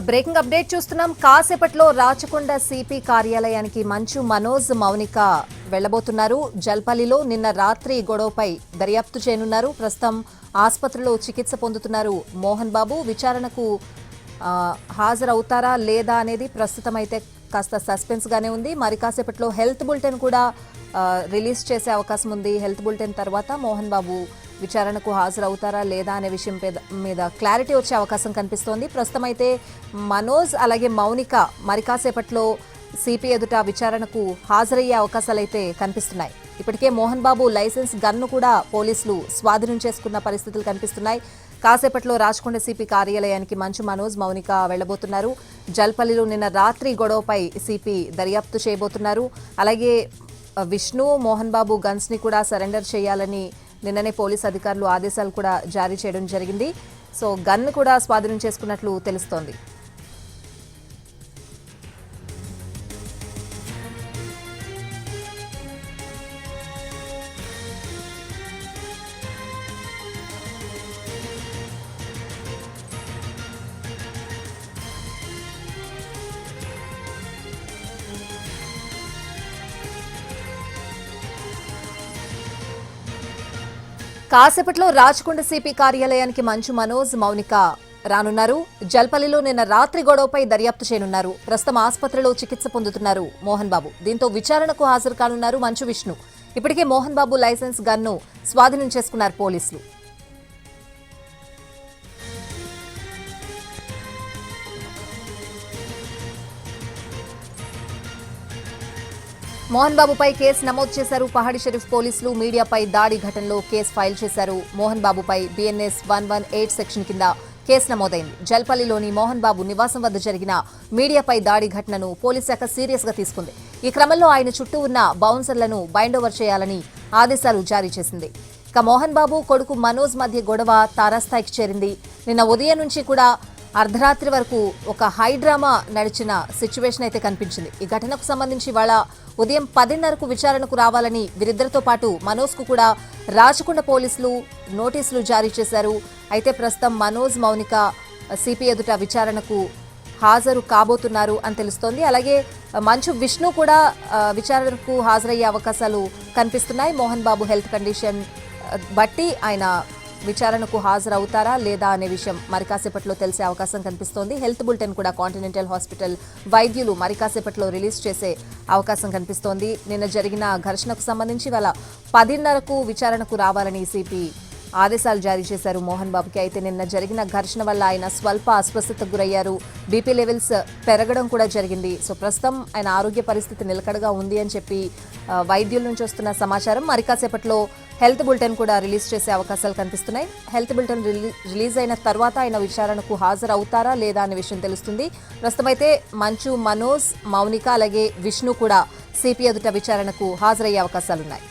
Breaking update చూస్తున్నాం. కాసేపట్లో Rachakonda CP కార్యాలయానికి మంచు మనోజ్, మౌనిక వెళ్లబోతున్నారు. జల్పల్లిలో నిన్న రాత్రి గొడవపై దర్యాప్తు చేయనున్నారు. ప్రస్తుతం ఆసుపత్రిలో చికిత్స పొందుతున్నారు మోహన్ బాబు. విచారణకు హాజరవుతారా లేదా అనేది ప్రస్తుతం అయితే కాస్త సస్పెన్స్ గానే ఉంది. మరి కాసేపట్లో హెల్త్ బులెటిన్ కూడా రిలీజ్ చేసే అవకాశం ఉంది. హెల్త్ బులెటిన్ తర్వాత మోహన్ బాబు విచారణకు హాజరవుతారా లేదా అనే విషయం మీద క్లారిటీ వచ్చే అవకాశం కనిపిస్తోంది. ప్రస్తుతం అయితే మనోజ్ అలాగే మౌనిక మరి కాసేపట్లో సిపి ఎదుట విచారణకు హాజరయ్యే అవకాశాలు అయితే కనిపిస్తున్నాయి. ఇప్పటికే మోహన్ బాబు లైసెన్స్ గన్ను కూడా పోలీసులు స్వాధీనం చేసుకున్న పరిస్థితులు కనిపిస్తున్నాయి. కాసేపట్లో రాచకొండ సిపి కార్యాలయానికి మంచు మనోజ్, మౌనిక వెళ్లబోతున్నారు. జల్పల్లిలో నిన్న రాత్రి గొడవపై సిపి దర్యాప్తు చేయబోతున్నారు. అలాగే విష్ణు, మోహన్ బాబు గన్స్ ని కూడా సరెండర్ చేయాలని నిన్ననే పోలీసు అధికారులు ఆదేశాలు కూడా జారీ చేయడం జరిగింది. సో గన్ కూడా స్వాధీనం చేసుకున్నట్లు తెలుస్తోంది. కాసేపట్లో రాచకొండ సిపి కార్యాలయానికి మంచు మనోజ్, మౌనిక రానున్నారు. జల్పల్లిలో నిన్న రాత్రి గొడవపై దర్యాప్తు చేయనున్నారు. ప్రస్తుతం ఆసుపత్రిలో చికిత్స పొందుతున్నారు మోహన్ బాబు. దీంతో విచారణకు హాజరు కానున్నారు మంచు విష్ణు. ఇప్పటికే మోహన్ బాబు లైసెన్స్ గన్ను స్వాధీనం చేసుకున్నారు పోలీసులు. మోహన్ బాబుపై కేసు నమోదు చేశారు పహాడి షరీఫ్ పోలీసులు. మీడియాపై దాడి ఘటనలో కేసు ఫైల్ చేశారు. మోహన్ బాబుపై బిఎన్ఎస్ 118 సెక్షన్ కింద కేసు నమోదైంది. జల్పల్లిలోని మోహన్ బాబు నివాసం వద్ద జరిగిన మీడియాపై దాడి ఘటనను పోలీస్ శాఖ సీరియస్ గా తీసుకుంది. ఈ క్రమంలో ఆయన చుట్టూ ఉన్న బౌన్సర్లను బైండ్ ఓవర్ చేయాలని ఆదేశాలు జారీ చేసింది. ఇక మోహన్ బాబు కొడుకు మనోజ్ మధ్య గొడవ తారాస్థాయికి చేరింది. నిన్న ఉదయం నుంచి కూడా అర్ధరాత్రి వరకు ఒక హై డ్రామా నడిచిన సిచ్యువేషన్ అయితే కనిపించింది. ఈ ఘటనకు సంబంధించి వాళ్ళ ఉదయం 10:30కు విచారణకు రావాలని వీరిద్దరితో పాటు మనోజ్ కు కూడా రాచకొండ పోలీసులు నోటీసులు జారీ చేశారు. అయితే ప్రస్తుతం మనోజ్, మౌనిక సిపి ఎదుట విచారణకు హాజరు కాబోతున్నారు అని తెలుస్తోంది. అలాగే మంచు విష్ణు కూడా విచారణకు హాజరయ్యే అవకాశాలు కనిపిస్తున్నాయి. మోహన్ బాబు హెల్త్ కండిషన్ బట్టి ఆయన విచారణకు హాజరవుతారా లేదా అనే విషయం మరి కాసేపట్లో తెలిసే అవకాశం కనిపిస్తోంది. హెల్త్ బులెటిన్ కూడా కాంటినెంటల్ హాస్పిటల్ వైద్యులు మరి కాసేపట్లో రిలీజ్ చేసే అవకాశం కనిపిస్తోంది. నిన్న జరిగిన ఘర్షణకు సంబంధించి వాళ్ళ 10:30కు విచారణకు రావాలని సిపి ఆదేశాలు జారీ చేశారు మోహన్ బాబుకి. అయితే నిన్న జరిగిన ఘర్షణ వల్ల ఆయన స్వల్ప అస్వస్థతకు గురయ్యారు. బీపీ లెవెల్స్ పెరగడం కూడా జరిగింది. సో ప్రస్తుతం ఆయన ఆరోగ్య పరిస్థితి నిలకడగా ఉంది అని చెప్పి వైద్యుల నుంచి వస్తున్న సమాచారం. మరి కాసేపట్లో హెల్త్ బులెటిన్ కూడా రిలీజ్ చేసే అవకాశాలు కనిపిస్తున్నాయి. హెల్త్ బులెటిన్ రిలీజ్ అయిన తర్వాత ఆయన విచారణకు హాజరవుతారా లేదా అనే విషయం తెలుస్తుంది. ప్రస్తుతం అయితే మంచు మనోజ్, మౌనిక అలాగే విష్ణు కూడా సిపి ఎదుట విచారణకు హాజరయ్యే అవకాశాలున్నాయి.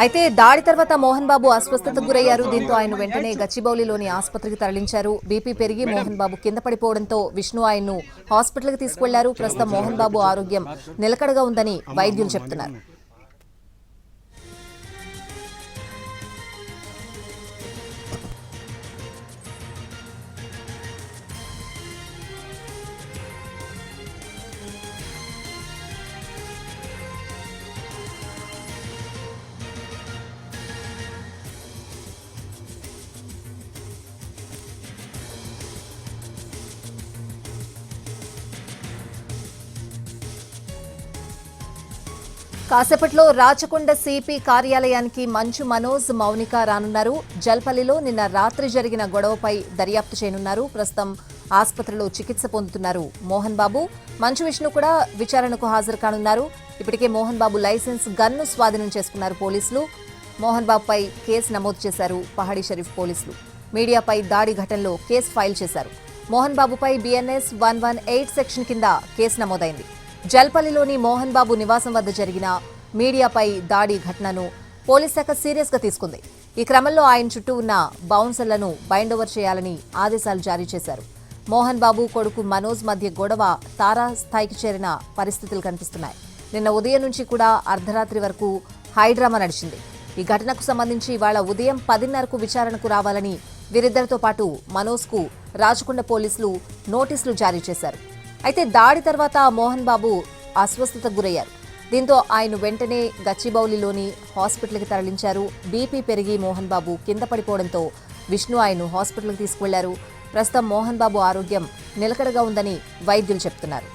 అయితే దాడి తర్వాత మోహన్ బాబు అస్వస్థతకు గురయ్యారు. దీంతో ఆయన వెంటనే గచ్చిబౌలిలోని ఆసుపత్రికి తరలించారు. బీపీ పెరిగి మోహన్ బాబు కింద పడిపోవడంతో విష్ణు ఆయన్ను హాస్పిటల్కి తీసుకువెళ్లారు. ప్రస్తుతం మోహన్ బాబు ఆరోగ్యం నిలకడగా ఉందని వైద్యులు చెబుతున్నారు. కాసేపట్లో రాచకొండ సిపి కార్యాలయానికి మంచు మనోజ్, మౌనిక రానున్నారు. జల్పల్లిలో నిన్న రాత్రి జరిగిన గొడవపై దర్యాప్తు చేయనున్నారు. ప్రస్తుతం ఆసుపత్రిలో చికిత్స పొందుతున్నారు మోహన్ బాబు. మంచు విష్ణు కూడా విచారణకు హాజరు కానున్నారు. ఇప్పటికే మోహన్ బాబు లైసెన్స్ గన్ను స్వాధీనం చేసుకున్నారు పోలీసులు. మోహన్ బాబుపై కేసు నమోదు చేశారు పహాడి షరీఫ్ పోలీసులు. మీడియాపై దాడి ఘటనలో కేసు ఫైల్ చేశారు. మోహన్ బాబుపై బిఎన్ఎస్ 118 సెక్షన్ కింద కేసు నమోదైంది. జల్పల్లిలోని మోహన్ బాబు నివాసం వద్ద జరిగిన మీడియాపై దాడి ఘటనను పోలీస్ శాఖ సీరియస్ గా తీసుకుంది. ఈ క్రమంలో ఆయన చుట్టూ ఉన్న బౌన్సర్లను బైండ్ ఓవర్ చేయాలని ఆదేశాలు జారీ చేశారు. మోహన్ బాబు కొడుకు మనోజ్ మధ్య గొడవ తారాస్థాయికి చేరిన పరిస్థితులు కనిపిస్తున్నాయి. నిన్న ఉదయం నుంచి కూడా అర్ధరాత్రి వరకు హై డ్రామా నడిచింది. ఈ ఘటనకు సంబంధించి ఇవాళ ఉదయం 10:30కు విచారణకు రావాలని వీరిద్దరితో పాటు మనోజ్కు రాచకొండ పోలీసులు నోటీసులు జారీ చేశారు. అయితే దాడి తర్వాత మోహన్ బాబు అస్వస్థతకు గురయ్యారు. దీంతో ఆయన వెంటనే గచ్చిబౌలిలోని హాస్పిటల్కి తరలించారు. బీపీ పెరిగి మోహన్ బాబు కింద పడిపోవడంతో విష్ణు ఆయన్ను హాస్పిటల్కి తీసుకువెళ్లారు. ప్రస్తుతం మోహన్ బాబు ఆరోగ్యం నిలకడగా ఉందని వైద్యులు చెబుతున్నారు.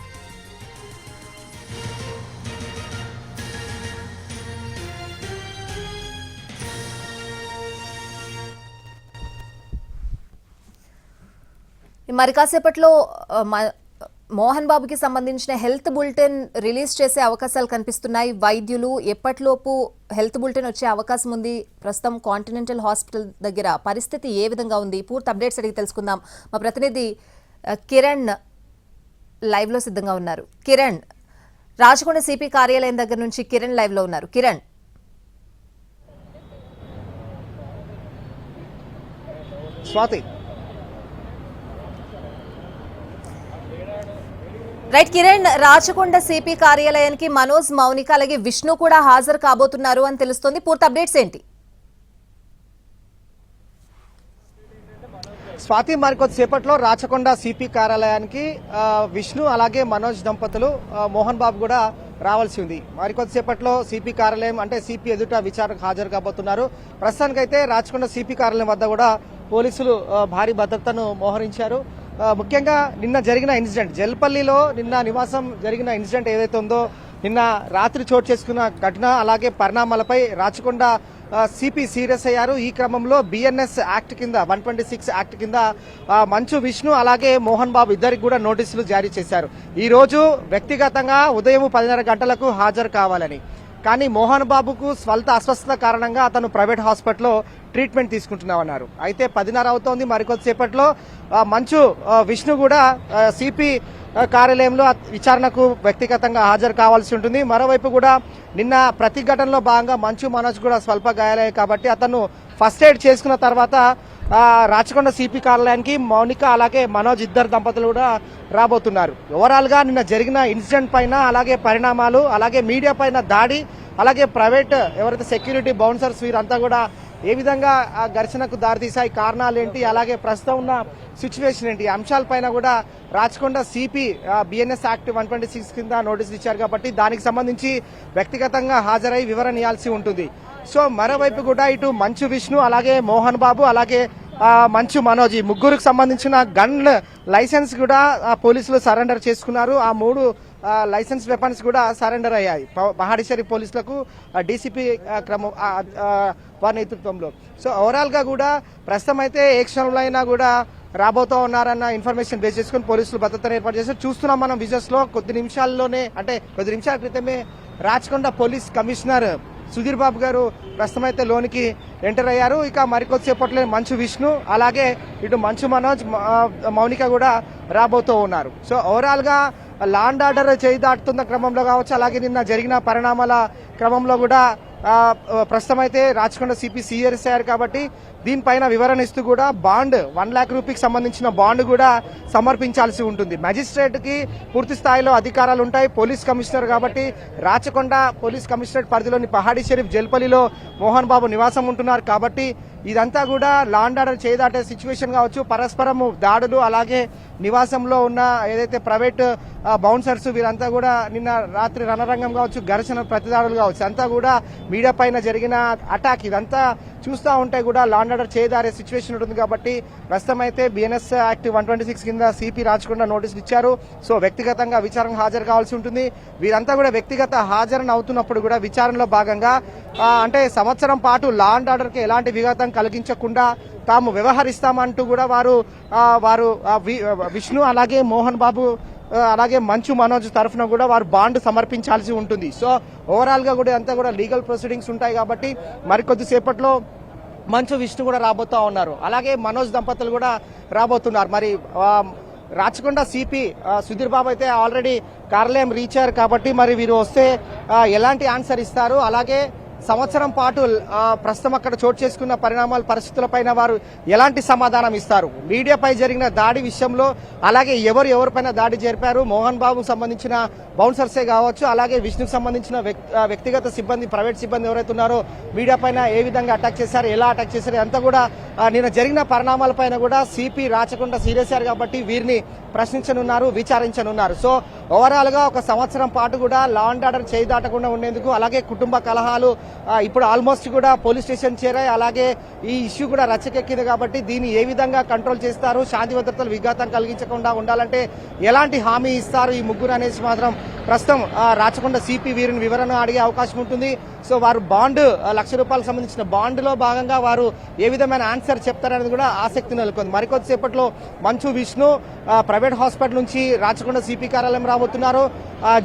మరి కాసేపట్లో మోహన్ బాబుకి సంబంధించిన హెల్త్ బులెటిన్ రిలీజ్ చేసే అవకాశాలు కనిపిస్తున్నాయి. వైద్యులు ఎప్పటిలోపు హెల్త్ బులెటిన్ వచ్చే అవకాశం ఉంది? ప్రస్తుతం కాంటినెంటల్ హాస్పిటల్ దగ్గర పరిస్థితి ఏ విధంగా ఉంది? పూర్తి అప్డేట్స్ అడిగి తెలుసుకుందాం. మా ప్రతినిధి కిరణ్ లైవ్ లో సిద్ధంగా ఉన్నారు. కిరణ్, రాచకొండ సిపి కార్యాలయం దగ్గర నుంచి కిరణ్ లైవ్ లో ఉన్నారు. కిరణ్, స్వాతి. రైట్ కిరణ్, రాచకొండ సిపి కార్యాలయానికి మనోజ్, మౌనిక అలాగే విష్ణు కూడా హాజరు కాబోతున్నారు అని తెలుస్తోంది. పూర్తి అప్డేట్స్ ఏంటి? స్వాతి, మరికొద్దిసేపట్లో రాచకొండ సిపి కార్యాలయానికి విష్ణు అలాగే మనోజ్ దంపతులు మోహన్ బాబు కూడా రావాల్సి ఉంది. మరికొద్దిసేపట్లో సిపి కార్యాలయం అంటే సిపి ఎదుట విచారణకు హాజరు కాబోతున్నారు. ప్రస్తుతానికైతే రాచకొండ సిపి కార్యాలయం వద్ద కూడా పోలీసులు భారీ భద్రతను మోహరించారు. ముఖ్యంగా నిన్న జరిగిన ఇన్సిడెంట్, జల్పల్లిలో నిన్న నివాసం జరిగిన ఇన్సిడెంట్ ఏదైతే ఉందో, నిన్న రాత్రి చోటు చేసుకున్న ఘటన అలాగే పరిణామాలపై రాచకొండ సిపి సీరియస్ అయ్యారు. ఈ క్రమంలో బిఎన్ఎస్ యాక్ట్ కింద 126 యాక్ట్ కింద మంచు విష్ణు అలాగే మోహన్ బాబు ఇద్దరికి కూడా నోటీసులు జారీ చేశారు. ఈ రోజు వ్యక్తిగతంగా ఉదయం 10:30 గంటలకు హాజరు కావాలని. కానీ మోహన్ బాబుకు స్వల్ప అస్వస్థత కారణంగా అతను ప్రైవేట్ హాస్పిటల్లో ట్రీట్మెంట్ తీసుకుంటున్నామన్నారు. అయితే 10:30 అవుతోంది. మరికొద్దిసేపట్లో మంచు విష్ణు కూడా సిపి కార్యాలయంలో విచారణకు వ్యక్తిగతంగా హాజరు కావాల్సి ఉంటుంది. మరోవైపు కూడా నిన్న ప్రతిఘటనలో భాగంగా మంచు మనోజ్ కూడా స్వల్ప గాయాలయ్యాయి కాబట్టి అతను ఫస్ట్ ఎయిడ్ చేసుకున్న తర్వాత రాచకొండ సిపి కార్యాలయానికి మౌనిక అలాగే మనోజ్ ఇద్దరు దంపతులు కూడా రాబోతున్నారు. ఓవరాల్ గా నిన్న జరిగిన ఇన్సిడెంట్ పైన అలాగే పరిణామాలు అలాగే మీడియా పైన దాడి అలాగే ప్రైవేట్ ఎవరైతే సెక్యూరిటీ బౌన్సర్స్ వీరంతా కూడా ఏ విధంగా ఆ ఘర్షణకు దారితీశాయి, కారణాలు ఏంటి, అలాగే ప్రస్తుతం ఉన్న సిచ్యువేషన్ ఏంటి, అంశాలపైన కూడా రాచకొండ సిపి బిఎన్ఎస్ యాక్ట్ 126 కింద నోటీసులు ఇచ్చారు కాబట్టి దానికి సంబంధించి వ్యక్తిగతంగా హాజరై వివరణ ఇవ్వాల్సి ఉంటుంది. సో మరోవైపు కూడా ఇటు మంచు విష్ణు అలాగే మోహన్ బాబు అలాగే మంచు మనోజ్ ఈ ముగ్గురికి సంబంధించిన గన్ లైసెన్స్ కూడా పోలీసులు సరెండర్ చేసుకున్నారు. ఆ 3 లైసెన్స్ వెపన్స్ కూడా సరెండర్ అయ్యాయి మహాడిశరి పోలీసులకు డీసీపీ క్రమం వారి నేతృత్వంలో. సో ఓవరాల్ గా కూడా ప్రస్తుతం అయితే ఏ క్షణంలో అయినా కూడా రాబోతూ ఉన్నారన్న ఇన్ఫర్మేషన్ బేస్ చేసుకుని పోలీసులు భద్రతను ఏర్పాటు చేశారు. చూస్తున్నాం మనం విజువల్స్ లో కొద్ది నిమిషాల క్రితమే రాచకొండ పోలీస్ కమిషనర్ సుధీర్ బాబు గారు ప్రస్తుతం అయితే లోనికి ఎంటర్ అయ్యారు. ఇక మరికొద్దిసేపట్లో మంచు విష్ణు అలాగే ఇటు మంచు మనోజ్, మౌనిక కూడా రాబోతూ ఉన్నారు. సో ఓవరాల్ గా లా అండ్ ఆర్డర్ చేయి దాటుతున్న క్రమంలో కావచ్చు, అలాగే నిన్న జరిగిన పరిణామాల క్రమంలో కూడా ప్రస్తుతం అయితే రాచకొండ సిపి సీరియస్ అయ్యారు కాబట్టి దీనిపైన వివరణ ఇస్తూ కూడా బాండ్ 1 లక్ష రూపాయకి సంబంధించిన బాండ్ కూడా సమర్పించాల్సి ఉంటుంది. మెజిస్ట్రేట్ కి పూర్తి స్థాయిలో అధికారాలు ఉంటాయి. పోలీస్ కమిషనర్ కాబట్టి రాచకొండ పోలీస్ కమిషనరేట్ పరిధిలోని పహాడీ షరీఫ్ జల్పల్లిలో మోహన్ బాబు నివాసం ఉంటున్నారు కాబట్టి ఇదంతా కూడా లా అండ్ ఆర్డర్ చేయదాటే సిచ్యువేషన్ కావచ్చు. పరస్పరము దాడులు అలాగే నివాసంలో ఉన్న ఏదైతే ప్రైవేట్ బౌన్సర్స్ వీరంతా కూడా నిన్న రాత్రి రణరంగం కావచ్చు, ఘర్షణ ప్రతిదాడులు కావచ్చు, అంతా కూడా మీడియా పైన జరిగిన అటాక్ ఇదంతా చూస్తూ ఉంటే కూడా లా అండ్ ఆర్డర్ చేయదారే సిచ్యువేషన్ ఉంటుంది కాబట్టి ప్రస్తుతం అయితే బిఎన్ఎస్ యాక్ట్ 126 కింద సిపి రాచకొండ నోటీసులు ఇచ్చారు. సో వ్యక్తిగతంగా విచారణకు హాజరు కావాల్సి ఉంటుంది. వీరంతా కూడా వ్యక్తిగత హాజరు అవుతున్నప్పుడు కూడా విచారణలో భాగంగా అంటే సంవత్సరం పాటు లా అండ్ ఆర్డర్ కి ఎలాంటి విఘాతం కలిగించకుండా తాము వ్యవహరిస్తామంటూ కూడా వారు విష్ణు అలాగే మోహన్ బాబు అలాగే మంచు మనోజ్ తరఫున కూడా వారు బాండ్ సమర్పించాల్సి ఉంటుంది. సో ఓవరాల్ గా కూడా అంతా కూడా లీగల్ ప్రొసీడింగ్స్ ఉంటాయి కాబట్టి మరికొద్దిసేపట్లో మంచు విష్ణు కూడా రాబోతా ఉన్నారు, అలాగే మనోజ్ దంపతులు కూడా రాబోతున్నారు. మరి రాచకొండ సిపి సుధీర్ బాబు అయితే ఆల్రెడీ కార్యాలయం రీచ్ అయ్యారు కాబట్టి మరి వీరు వస్తే ఎలాంటి ఆన్సర్ ఇస్తారు, అలాగే సంవత్సరం పాటు ప్రస్తుతం అక్కడ చోటు చేసుకున్న పరిణామాల పరిస్థితులపైన వారు ఎలాంటి సమాధానం ఇస్తారు? మీడియాపై జరిగిన దాడి విషయంలో అలాగే ఎవరిపైన దాడి జరిపారు? మోహన్ బాబుకు సంబంధించిన బౌన్సర్సే కావచ్చు, అలాగే విష్ణుకు సంబంధించిన వ్యక్తిగత సిబ్బంది, ప్రైవేట్ సిబ్బంది ఎవరైతే ఉన్నారో మీడియా పైన ఏ విధంగా అటాక్ చేశారు, ఎలా అటాక్ చేశారు అంతా కూడా నిన్న జరిగిన పరిణామాలపైన కూడా సిపి రాచకొండ సీరియస్ అయ్యారు కాబట్టి వీరిని ప్రశ్నించనున్నారు, విచారించనున్నారు. సో ఓవరాల్ గా ఒక సంవత్సరం పాటు కూడా లా అండ్ ఆర్డర్ చేయి దాటకుండా ఉండేందుకు, అలాగే కుటుంబ కలహాలు ఇప్పుడు ఆల్మోస్ట్ కూడా పోలీస్ స్టేషన్ చేరాయి. అలాగే ఈ ఇష్యూ కూడా రచ్చకెక్కింది కాబట్టి దీన్ని ఏ విధంగా కంట్రోల్ చేస్తారు, శాంతి భద్రతలు విఘాతం కలిగించకుండా ఉండాలంటే ఎలాంటి హామీ ఇస్తారు ఈ ముగ్గురు అనేసి మాత్రం ప్రస్తుతం రాచకొండ సిపి వీరిని వివరణ అడిగే అవకాశం ఉంటుంది. సో వారు బాండ్ ₹1,00,000 సంబంధించిన బాండ్లో భాగంగా వారు ఏ విధమైన ఆన్సర్ చెప్తారనేది కూడా ఆసక్తి నెలకొంది. మరికొద్దిసేపట్లో మంచు విష్ణు ప్రైవేట్ హాస్పిటల్ నుంచి రాచకొండ సిపి కార్యాలయం రాబోతున్నారు.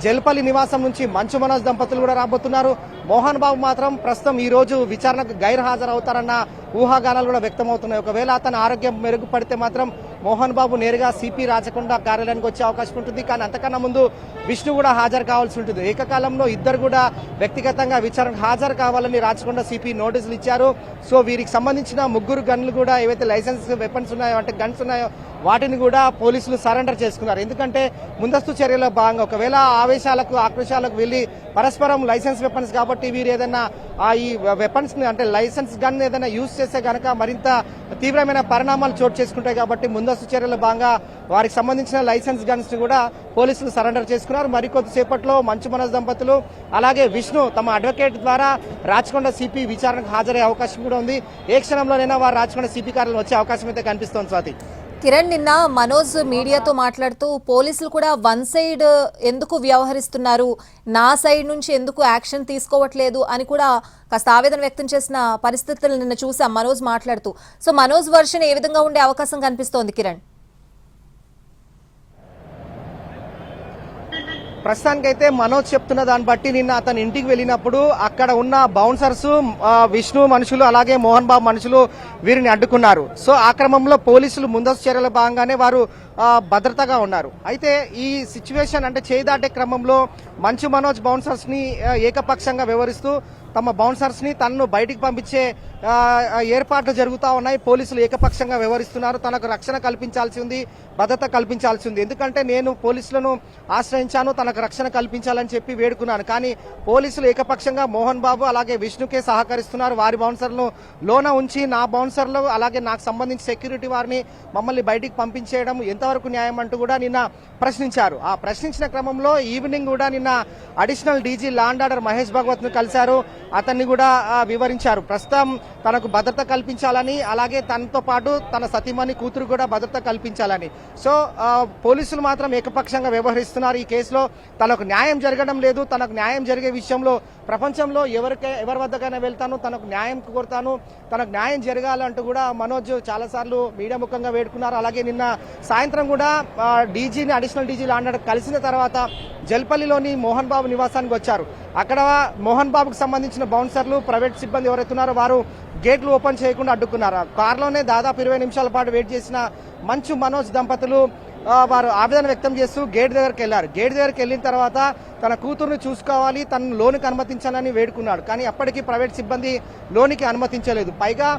జల్పల్లి నివాసం నుంచి మంచు మనోజ్ దంపతులు కూడా రాబోతున్నారు. మోహన్ బాబు మాత్రం ప్రస్తుతం ఈ రోజు విచారణకు గైర్హాజరవుతారన్న ఊహాగానాలు కూడా వ్యక్తమవుతున్నాయి. ఒకవేళ అతని ఆరోగ్యం మెరుగుపడితే మాత్రం మోహన్ బాబు నేరుగా సిపి రాచకొండ కార్యాలయానికి వచ్చే అవకాశం ఉంటుంది. కానీ అంతకన్నా ముందు విష్ణు కూడా హాజరు కావాల్సి ఉంటుంది. ఏకకాలంలో ఇద్దరు కూడా వ్యక్తిగతంగా విచారణకు హాజరు కావాలని రాచకొండ సిపి నోటీసులు ఇచ్చారు. సో వీరికి సంబంధించిన ముగ్గురు గన్లు కూడా ఏవైతే లైసెన్స్ వెపన్స్ ఉన్నాయో, అంటే గన్స్ ఉన్నాయో వాటిని కూడా పోలీసులు సరెండర్ చేసుకున్నారు. ఎందుకంటే ముందస్తు చర్యలో భాగంగా ఒకవేళ ఆవేశాలకు, ఆక్రోశాలకు వెళ్లి పరస్పరం లైసెన్స్ వెపన్స్ కాబట్టి వీరు ఏదైనా ఈ వెపన్స్ అంటే లైసెన్స్ గన్ ఏదైనా యూజ్ చేస్తే గనక మరింత తీవ్రమైన పరిణామాలు చోటు చేసుకుంటాయి. కాబట్టి ముందస్తు చర్యల భాగంగా వారికి సంబంధించిన లైసెన్స్ గన్స్ ని కూడా పోలీసులు సరెండర్ చేసుకున్నారు. మరికొద్దిసేపట్లో మంచు మనోజ్ దంపతులు అలాగే విష్ణు తమ అడ్వకేట్ ద్వారా రాచకొండ సిపి విచారణకు హాజరయ్యే అవకాశం కూడా ఉంది. ఏ క్షణంలోనైనా వారు రాచకొండ సిపి కార్యాలయం వచ్చే అవకాశం అయితే కనిపిస్తోంది. స్వాతి, కిరణ్, నిన్న మనోజ్ మీడియాతో మాట్లాడుతూ పోలీసులు కూడా వన్ సైడ్ ఎందుకు వ్యవహరిస్తున్నారు, నా సైడ్ నుంచి ఎందుకు యాక్షన్ తీసుకోవట్లేదు అని కూడా కాస్త ఆవేదన వ్యక్తం చేసిన పరిస్థితులు నిన్న చూసాం మనోజ్ మాట్లాడుతూ. సో మనోజ్ వర్షన్ ఏ విధంగా ఉండే అవకాశం కనిపిస్తోంది కిరణ్? ప్రస్తుతానికైతే మనోజ్ చెప్తున్న దాన్ని బట్టి నిన్న అతను ఇంటికి వెళ్ళినప్పుడు అక్కడ ఉన్న బౌన్సర్స్, విష్ణు మనుషులు అలాగే మోహన్ బాబు మనుషులు వీరిని అడ్డుకున్నారు. సో ఆ క్రమంలో పోలీసులు ముందస్తు చర్యల భాగంగానే వారు భద్రతగా ఉన్నారు. అయితే ఈ సిచ్యువేషన్ అంటే చేయి దాటే క్రమంలో మంచు మనోజ్ బౌన్సర్స్ ని ఏకపక్షంగా వ్యవహరిస్తూ తమ బౌన్సర్స్ ని తనను బయటికి పంపించే ఏర్పాట్లు జరుగుతూ ఉన్నాయి. పోలీసులు ఏకపక్షంగా వ్యవహరిస్తున్నారు. తనకు రక్షణ కల్పించాల్సి ఉంది, భద్రత కల్పించాల్సి ఉంది. ఎందుకంటే నేను పోలీసులను ఆశ్రయించాను, తనకు రక్షణ కల్పించాలని చెప్పి వేడుకున్నాను. కానీ పోలీసులు ఏకపక్షంగా మోహన్ బాబు అలాగే విష్ణుకే సహకరిస్తున్నారు. వారి బౌన్సర్లను లోన ఉంచి నా బౌన్సర్లు అలాగే నాకు సంబంధించి సెక్యూరిటీ వారిని మమ్మల్ని బయటికి పంపించేయడం ఎంతవరకు న్యాయం అంటూ కూడా నిన్న ప్రశ్నించారు. ఆ ప్రశ్నించిన క్రమంలో ఈవినింగ్ కూడా నిన్న additional DG law and order Mahesh Bhagwat ను కలిశారు. అతన్ని కూడా వివరించారు. ప్రస్తుతం తనకు భద్రత కల్పించాలని, అలాగే తనతో పాటు తన సతీమణి కూతురు కూడా భద్రత కల్పించాలని. సో పోలీసులు మాత్రం ఏకపక్షంగా వ్యవహరిస్తున్నారు. ఈ కేసులో తనకు న్యాయం జరగడం లేదు. తనకు న్యాయం జరిగే విషయంలో ప్రపంచంలో ఎవరి వద్దకైనా వెళ్తాను, తనకు న్యాయం కోరుతాను, తనకు న్యాయం జరగాలంటూ కూడా మనోజ్ చాలా సార్లు మీడియా ముఖంగా వేడుకున్నారు. అలాగే నిన్న సాయంత్రం కూడా డీజీని, additional DG law and order కలిసిన తర్వాత జల్పల్లిలోని మోహన్ బాబు నివాసానికి వచ్చారు. అక్కడ మోహన్ బాబుకు సంబంధించిన బౌన్సర్లు, ప్రైవేట్ సిబ్బంది ఎవరైతే ఉన్నారో వారు గేట్లు ఓపెన్ చేయకుండా అడ్డుకున్నారు. కారులోనే దాదాపు 20 నిమిషాల పాటు వెయిట్ చేసిన మంచు మనోజ్ దంపతులు వారు ఆవేదన వ్యక్తం చేస్తూ గేట్ దగ్గరికి వెళ్లారు. గేట్ దగ్గరికి వెళ్ళిన తర్వాత తన కూతురుని చూసుకోవాలి, తనను లోనికి అనుమతించాలని వేడుకున్నాడు. కానీ అప్పటికీ ప్రైవేట్ సిబ్బంది లోనికి అనుమతించలేదు. పైగా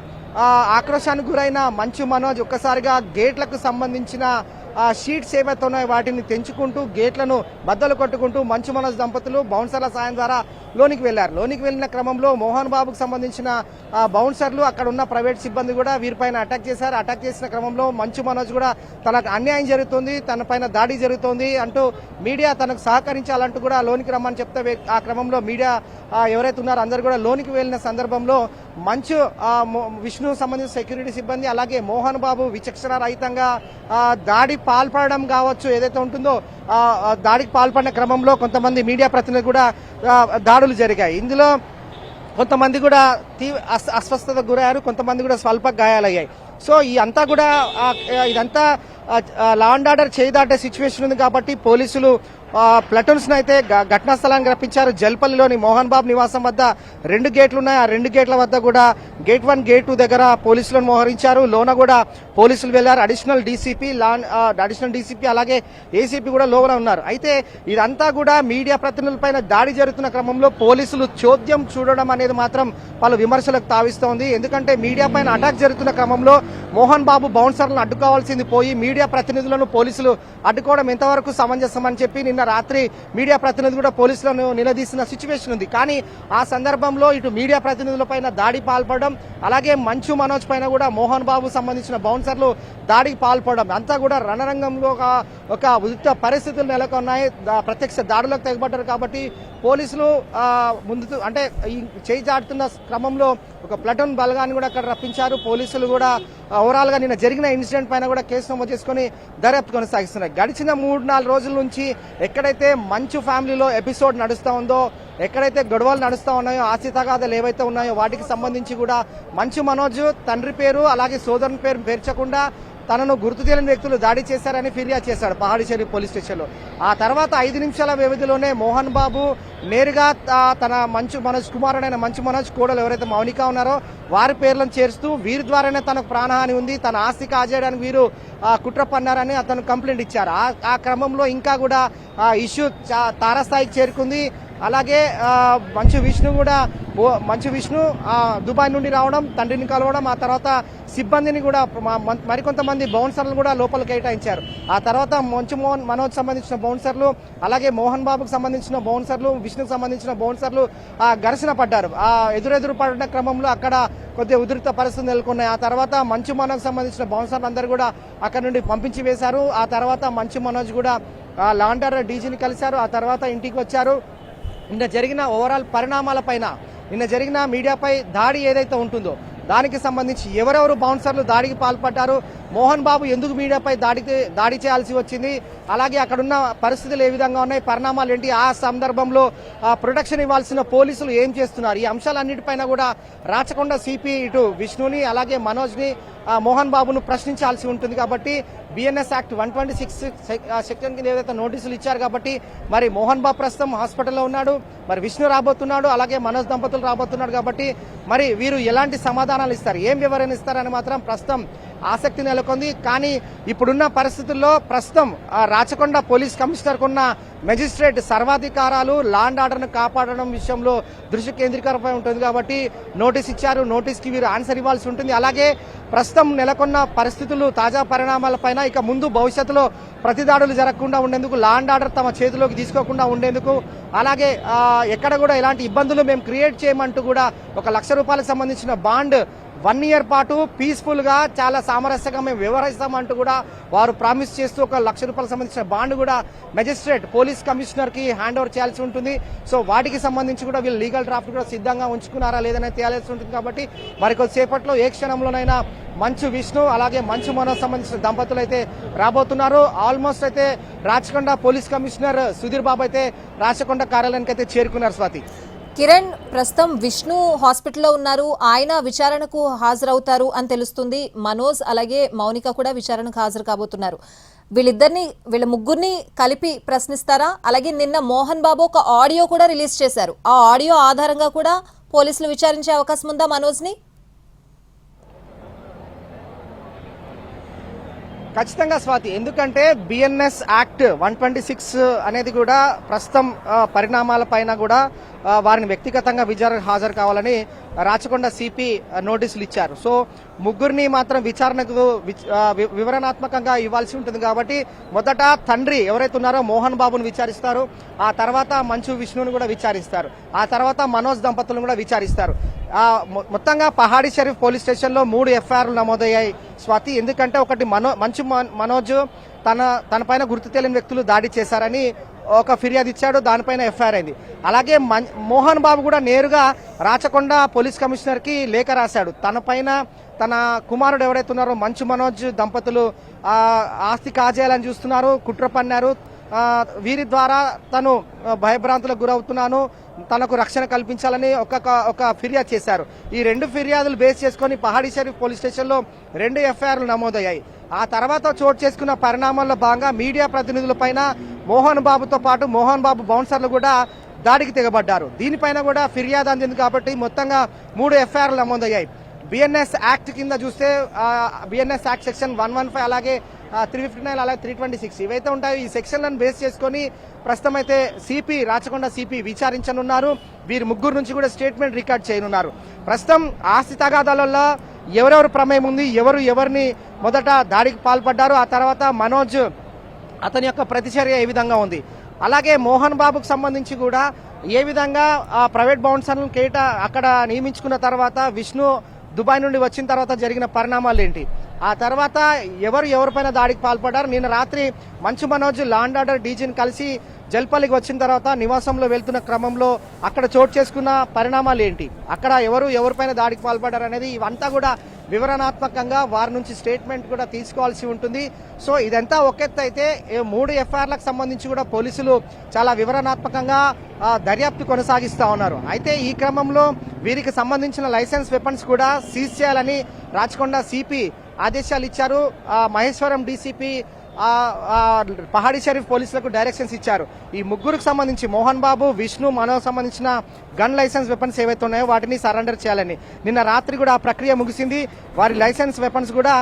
ఆక్రోశానికి గురైన మంచు మనోజ్ ఒక్కసారిగా గేట్లకు సంబంధించిన షీట్స్ ఏవైతే ఉన్నాయో వాటిని తెంచుకుంటూ గేట్లను బద్దలు కొట్టుకుంటూ మంచు మనోజ్ దంపతులు బౌన్సర్ల సాయం ద్వారా లోనికి వెళ్లారు. లోనికి వెళ్లిన క్రమంలో మోహన్ బాబుకు సంబంధించిన బౌన్సర్లు, అక్కడ ఉన్న ప్రైవేట్ సిబ్బంది కూడా వీరిపైన అటాక్ చేశారు. అటాక్ చేసిన క్రమంలో మంచు మనోజ్ కూడా తనకు అన్యాయం జరుగుతుంది, తన పైన దాడి జరుగుతోంది అంటూ మీడియా తనకు సహకరించాలంటూ కూడా లోనికి రమ్మని చెప్తే ఆ క్రమంలో మీడియా ఎవరైతే ఉన్నారో అందరూ కూడా లోనికి వెళ్లిన సందర్భంలో మంచు విష్ణు సంబంధించిన సెక్యూరిటీ సిబ్బంది అలాగే మోహన్ బాబు విచక్షణ రహితంగా దాడి పాల్పడడం కావచ్చు ఏదైతే ఉంటుందో దాడికి పాల్పడిన క్రమంలో కొంతమంది మీడియా ప్రతినిధులు కూడా దాడులు జరిగాయి. ఇందులో కొంతమంది కూడా అస్వస్థతకు గురయ్యారు, కొంతమంది కూడా స్వల్ప గాయాలయ్యాయి. సో ఇదంతా లా అండ్ ఆర్డర్ చేయి దాటే సిచ్యువేషన్ ఉంది కాబట్టి పోలీసులు ప్లటూన్స్ అయితే ఘటనా స్థలానికి రప్పించారు. జల్పల్లిలోని మోహన్ బాబు నివాసం వద్ద 2 గేట్లు ఉన్నాయి. ఆ 2 గేట్ల వద్ద కూడా గేట్ 1 గేట్ 2 దగ్గర పోలీసులను మోహరించారు. లోన కూడా పోలీసులు వెళ్లారు. అడిషనల్ డీసీపీ అలాగే ఏసీపీ కూడా లోన ఉన్నారు. అయితే ఇదంతా కూడా మీడియా ప్రతినిధులపైన దాడి జరుగుతున్న క్రమంలో పోలీసులు చోద్యం చూడడం అనేది మాత్రం పలు విమర్శలకు తావిస్తోంది. ఎందుకంటే మీడియా పైన అటాక్ జరుగుతున్న క్రమంలో మోహన్ బాబు బౌన్సర్లను అడ్డుకోవాల్సింది పోయి మీడియా ప్రతినిధులను పోలీసులు అడ్డుకోవడం ఎంతవరకు సమంజసం అని చెప్పి నిన్న రాత్రి మీడియా ప్రతినిధి కూడా పోలీసులను నిలదీసిన సిచ్యువేషన్ ఉంది. కానీ ఆ సందర్భంలో ఇటు మీడియా ప్రతినిధులపైన దాడి పాల్పడడం, అలాగే మంచు మనోజ్ పైన కూడా మోహన్ బాబు సంబంధించిన బౌన్సర్లు దాడికి పాల్పడడం అంతా కూడా రణరంగంలో ఒక ఉద్రిక్త పరిస్థితులు నెలకొన్నాయి. ప్రత్యక్ష దాడులకు తెగబడ్డారు కాబట్టి పోలీసులు ముందు అంటే ఈ చేయి దాటుతున్న క్రమంలో ఒక ప్లటూన్ బలగాన్ని కూడా అక్కడ రప్పించారు. పోలీసులు కూడా ఓవరాల్ గా నిన్న జరిగిన ఇన్సిడెంట్ పైన కూడా కేసు నమోదు చేసుకుని దర్యాప్తు కొనసాగిస్తున్నారు. గడిచిన 3-4 రోజుల నుంచి ఎక్కడైతే మంచు ఫ్యామిలీలో ఎపిసోడ్ నడుస్తా ఉందో, ఎక్కడైతే గొడవలు నడుస్తా ఉన్నాయో, ఆస్తి తగాదాలు ఏవైతే ఉన్నాయో వాటికి సంబంధించి కూడా మంచు మనోజ్ తండ్రి పేరు అలాగే సోదరుని పేరు పేర్చకుండా తనను గుర్తు తెలియని వ్యక్తులు దాడి చేశారని ఫిర్యాదు చేశాడు పహాడి షరీఫ్ పోలీస్ స్టేషన్లో. ఆ తర్వాత 5 నిమిషాల వ్యవధిలోనే మోహన్ బాబు నేరుగా తన మంచు మనోజ్ కుమారుడైన మంచు మనోజ్ కోడలు ఎవరైతే మౌనిక ఉన్నారో వారి పేర్లను చేరుస్తూ వీరి ద్వారానే తనకు ప్రాణహాని ఉంది, తన ఆస్తి కాజేయడానికి వీరు కుట్ర పన్నారని అతను కంప్లైంట్ ఇచ్చారు. ఆ క్రమంలో ఇంకా కూడా ఇష్యూ తారాస్థాయికి చేరుకుంది. అలాగే మంచు విష్ణు దుబాయ్ నుండి రావడం, తండ్రిని కలవడం, ఆ తర్వాత సిబ్బందిని కూడా మరికొంతమంది బౌన్సర్లు కూడా లోపలికి కేటాయించారు. ఆ తర్వాత మంచు మనోజ్ సంబంధించిన బౌన్సర్లు అలాగే మోహన్ బాబుకు సంబంధించిన బౌన్సర్లు విష్ణుకు సంబంధించిన బౌన్సర్లు ఘర్షణ పడ్డారు. ఎదురెదురు పడిన క్రమంలో అక్కడ కొద్దిగా ఉద్రిక్త పరిస్థితులు నెలకొన్నాయి. ఆ తర్వాత మంచు మనోజ్ సంబంధించిన బౌన్సర్లు అందరూ కూడా అక్కడ నుండి పంపించి వేశారు. ఆ తర్వాత మంచు మనోజ్ కూడా లా అండ్ ఆర్డర్ డీజీని కలిశారు. ఆ తర్వాత ఇంటికి వచ్చారు. నిన్న జరిగిన ఓవరాల్ పరిణామాలపైన, నిన్న జరిగిన మీడియాపై దాడి ఏదైతే ఉంటుందో దానికి సంబంధించి ఎవరెవరు బౌన్సర్లు దాడికి పాల్పడ్డారు, మోహన్ బాబు ఎందుకు మీడియాపై దాడి చేయాల్సి వచ్చింది, అలాగే అక్కడున్న పరిస్థితులు ఏ విధంగా ఉన్నాయి, పరిణామాలు ఏంటి, ఆ సందర్భంలో ప్రొటెక్షన్ ఇవ్వాల్సిన పోలీసులు ఏం చేస్తున్నారు, ఈ అంశాలన్నిటిపైన కూడా రాచకొండ సిపి ఇటు విష్ణుని అలాగే మనోజ్ని మోహన్ బాబును ప్రశ్నించాల్సి ఉంటుంది. కాబట్టి బిఎన్ఎస్ యాక్ట్ 126 సెక్షన్ కింద ఏదైతే నోటీసులు ఇచ్చారు కాబట్టి మరి మోహన్ బాబు ప్రస్తుతం హాస్పిటల్లో ఉన్నాడు, మరి విష్ణు రాబోతున్నాడు, అలాగే మనోజ్ దంపతులు రాబోతున్నాడు. కాబట్టి మరి వీరు ఎలాంటి సమాధానాలు ఇస్తారు, ఏం వివరణ ఇస్తారని మాత్రం ప్రస్తుతం ఆసక్తి నెలకొంది. కానీ ఇప్పుడున్న పరిస్థితుల్లో ప్రస్తుతం రాచకొండ పోలీస్ కమిషనర్ కున్న మెజిస్ట్రేట్ సర్వాధికారాలు లా అండ్ ఆర్డర్ను కాపాడడం విషయంలో దృష్టి కేంద్రీకరమై ఉంటుంది. కాబట్టి నోటీస్ ఇచ్చారు, నోటీస్కి వీరు ఆన్సర్ ఇవ్వాల్సి ఉంటుంది. అలాగే ప్రస్తుతం నెలకొన్న పరిస్థితులు, తాజా పరిణామాలపైన ఇక ముందు భవిష్యత్తులో ప్రతిదాడులు జరగకుండా ఉండేందుకు, లా అండ్ ఆర్డర్ తమ చేతిలోకి తీసుకోకుండా ఉండేందుకు, అలాగే ఎక్కడ కూడా ఎలాంటి ఇబ్బందులు మేము క్రియేట్ చేయమంటూ కూడా ₹1,00,000 సంబంధించిన బాండ్ 1 ఇయర్ పాటు పీస్ఫుల్ గా చాలా సామరస్యంగా మేము వ్యవహరిస్తామంటూ కూడా వారు ప్రామిస్ చేస్తూ ₹1,00,000 సంబంధించిన బాండ్ కూడా మెజిస్ట్రేట్ పోలీస్ కమిషనర్ కి హ్యాండ్ ఓవర్ చేయాల్సి ఉంటుంది. సో వాటికి సంబంధించి కూడా వీళ్ళు లీగల్ డ్రాఫ్ట్ కూడా సిద్ధంగా ఉంచుకున్నారా లేదని తేలాల్సి ఉంటుంది. కాబట్టి మరికొద్దిసేపట్లో ఏ క్షణంలోనైనా మంచు విష్ణు అలాగే మంచు మనోజ్ సంబంధించిన దంపతులు అయితే రాబోతున్నారు. ఆల్మోస్ట్ అయితే రాచకొండ పోలీస్ కమిషనర్ సుధీర్ బాబు అయితే రాచకొండ కార్యాలయానికి అయితే చేరుకున్నారు. స్వాతి, కిరణ్, ప్రస్తుతం విష్ణు హాస్పిటల్లో ఉన్నారు, ఆయన విచారణకు హాజరవుతారు అని తెలుస్తుంది. మనోజ్ అలాగే మౌనిక కూడా విచారణకు హాజరు కాబోతున్నారు. వీళ్ళ ముగ్గురిని కలిపి ప్రశ్నిస్తారా? అలాగే నిన్న మోహన్ బాబు ఒక ఆడియో కూడా రిలీజ్ చేశారు. ఆ ఆడియో ఆధారంగా కూడా పోలీసులు విచారించే అవకాశం ఉందా మనోజ్ని? ఖచ్చితంగా స్వాతి, ఎందుకంటే బిఎన్ఎస్ యాక్ట్ 126 అనేది కూడా ప్రస్తుతం పరిణామాల పైన కూడా వారిని వ్యక్తిగతంగా విచారణకు హాజరు కావాలని రాచకొండ సిపి నోటీసులు ఇచ్చారు. సో ముగ్గురిని మాత్రం విచారణకు వివరణాత్మకంగా ఇవ్వాల్సి ఉంటుంది. కాబట్టి మొదట తండ్రి ఎవరైతే ఉన్నారో మోహన్ బాబును విచారిస్తారు, ఆ తర్వాత మంచు విష్ణుని కూడా విచారిస్తారు, ఆ తర్వాత మనోజ్ దంపతులను కూడా విచారిస్తారు. మొత్తంగా పహాడి షరీఫ్ పోలీస్ స్టేషన్ లో 3 ఎఫ్ఐఆర్లు నమోదయ్యాయి స్వాతి. ఎందుకంటే ఒకటి మంచు మనోజ్ తన పైన గుర్తు తెలియని వ్యక్తులు దాడి చేశారని ఒక ఫిర్యాదు ఇచ్చాడు, దానిపైన ఎఫ్ఐఆర్ అయింది. అలాగే మోహన్ బాబు కూడా నేరుగా రాచకొండ పోలీస్ కమిషనర్ కి లేఖ రాశాడు. తన పైన తన కుమారుడు ఎవరైతే ఉన్నారో మంచు మనోజ్ దంపతులు ఆస్తి కాజేయాలని చూస్తున్నారు, కుట్ర పన్నారు, వీరి ద్వారా తను భయభ్రాంతులకు గురవుతున్నాను, తనకు రక్షణ కల్పించాలని ఒక ఫిర్యాదు చేశారు. ఈ 2 ఫిర్యాదులు బేస్ చేసుకుని పహాడి షరీఫ్ పోలీస్ స్టేషన్ లో 2 ఎఫ్ఐఆర్లు నమోదయ్యాయి. ఆ తర్వాత చోటు చేసుకున్న పరిణామాల్లో భాగంగా మీడియా ప్రతినిధులపైన మోహన్ బాబుతో పాటు మోహన్ బాబు బౌన్సర్లు కూడా దాడికి తెగబడ్డారు. దీనిపైన కూడా ఫిర్యాదు అందింది కాబట్టి మొత్తంగా 3 ఎఫ్ఐఆర్లు నమోదయ్యాయి. బిఎన్ఎస్ యాక్ట్ కింద చూస్తే బిఎన్ఎస్ యాక్ట్ సెక్షన్ 115 అలాగే 359 అలాగే 326 ఇవైతే ఉంటాయి. ఈ సెక్షన్లను బేస్ చేసుకొని ప్రస్తుతం అయితే సిపి రాచకొండ సిపి విచారించనున్నారు. వీరి ముగ్గురు నుంచి కూడా స్టేట్మెంట్ రికార్డ్ చేయనున్నారు. ప్రస్తుతం ఆస్తి తగాదాలలో ఎవరెవరు ప్రమేయం ఉంది, ఎవరిని మొదట దాడికి పాల్పడ్డారు, ఆ తర్వాత మనోజ్ అతని యొక్క ప్రతిచర్య ఏ విధంగా ఉంది, అలాగే మోహన్ బాబుకు సంబంధించి కూడా ఏ విధంగా ప్రైవేట్ బౌన్సర్లను అక్కడ నియమించుకున్న తర్వాత విష్ణు దుబాయ్ నుండి వచ్చిన తర్వాత జరిగిన పరిణామాలు ఏంటి, ఆ తర్వాత ఎవరిపైన దాడికి పాల్పడ్డారు. నిన్న రాత్రి మంచు మనోజ్ లాండ్ ఆర్డర్ డీజీని కలిసి జల్పల్లికి వచ్చిన తర్వాత నివాసంలో వెళ్తున్న క్రమంలో అక్కడ చోటు చేసుకున్న పరిణామాలు ఏంటి, అక్కడ ఎవరిపైన దాడికి పాల్పడ్డారు అనేది ఇవంతా కూడా వివరణాత్మకంగా వారి నుంచి స్టేట్మెంట్ కూడా తీసుకోవాల్సి ఉంటుంది. సో ఇదంతా ఒకెత్తు అయితే 3 ఎఫ్ఐఆర్లకు సంబంధించి కూడా పోలీసులు చాలా వివరణాత్మకంగా దర్యాప్తు కొనసాగిస్తా ఉన్నారు. అయితే ఈ క్రమంలో వీరికి సంబంధించిన లైసెన్స్ వెపన్స్ కూడా సీజ్ చేయాలని రాచకొండ సిపి ఆదేశాలు ఇచ్చారు. మహేశ్వరం డీసీపీ పహాడీ షరీఫ్ పోలీసులకు డైరెక్షన్స్ ఇచ్చారు. ఈ ముగ్గురికి సంబంధించి మోహన్ బాబు, విష్ణు, మనోజ్ సంబంధించిన గన్ లైసెన్స్ వెపన్స్ ఏవైతే ఉన్నాయో వాటిని సరెండర్ చేయాలని నిన్న రాత్రి కూడా ఆ ప్రక్రియ ముగిసింది. వారి లైసెన్స్ వెపన్స్ కూడా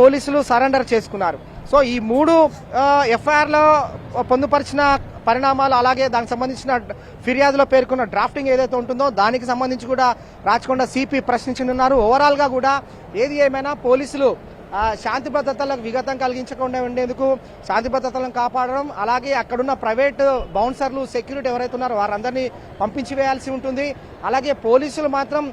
పోలీసులు సరెండర్ చేసుకున్నారు. సో ఈ 3 ఎఫ్ఐఆర్లో పొందుపరిచిన పరిణామాలు అలాగే దానికి సంబంధించిన ఫిర్యాదులో పేర్కొన్న డ్రాఫ్టింగ్ ఏదైతే ఉంటుందో దానికి సంబంధించి కూడా రాచకొండ సిపి ప్రశ్నించనున్నారు. ఓవరాల్ గా కూడా ఏది ఏమైనా పోలీసులు శాంతి భద్రతలకు విఘాతం కలిగించకుండా ఉండేందుకు శాంతి భద్రతలను కాపాడడం, అలాగే అక్కడున్న ప్రైవేట్ బౌన్సర్లు సెక్యూరిటీ ఎవరైతే ఉన్నారో వారందరినీ పంపించి వేయాల్సి ఉంటుంది. అలాగే పోలీసులు మాత్రం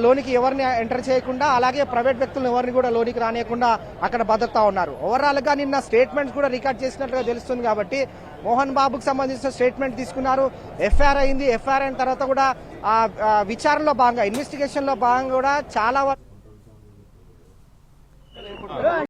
లోనికి ఎవరిని ఎంటర్ చేయకుండా, అలాగే ప్రైవేట్ వ్యక్తులను ఎవరిని కూడా లోనికి రానియకుండా అక్కడ భద్రతా ఉన్నారు. ఓవరాల్ గా నిన్న స్టేట్మెంట్స్ కూడా రికార్డ్ చేసినట్లుగా తెలుస్తుంది. కాబట్టి మోహన్ బాబుకు సంబంధించిన స్టేట్మెంట్ తీసుకున్నారు. ఎఫ్ఐఆర్ అయింది. ఎఫ్ఐఆర్ అయిన తర్వాత కూడా విచారణలో భాగంగా ఇన్వెస్టిగేషన్ లో భాగంగా కూడా చాలా